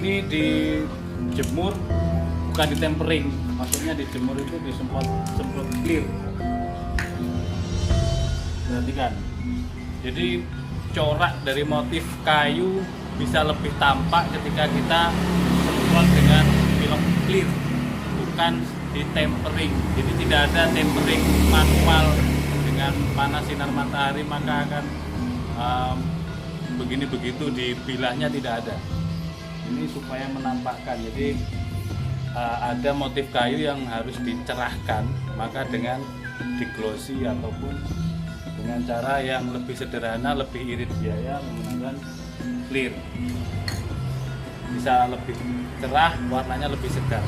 ini dijemur, bukan ditempering, maksudnya dijemur itu disemprot clear. Perhatikan, jadi corak dari motif kayu bisa lebih tampak ketika kita semprot dengan film clear, bukan ditempering. Jadi tidak ada tempering manual dengan panas sinar matahari maka akan begini begitu, dibilahnya tidak ada. Ini supaya menampakkan, jadi ada motif kayu yang harus dicerahkan, maka dengan diglossy ataupun dengan cara yang lebih sederhana, lebih irit biaya menggunakan clear, bisa lebih cerah, warnanya lebih segar.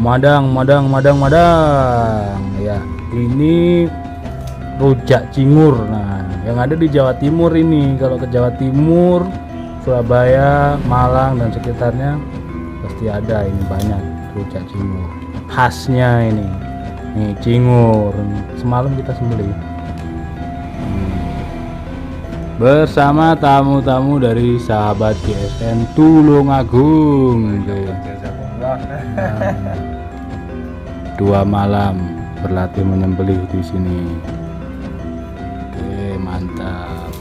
Madang ya, ini rujak cingur. Nah, yang ada di Jawa Timur ini, kalau ke Jawa Timur, Surabaya, Malang dan sekitarnya pasti ada ini, banyak rujak cingur khasnya ini. Nih cingur, semalam kita sembelih bersama tamu-tamu dari sahabat GSN Tulungagung. Nah, 2 malam berlatih menyembelih di sini. Oke, mantap.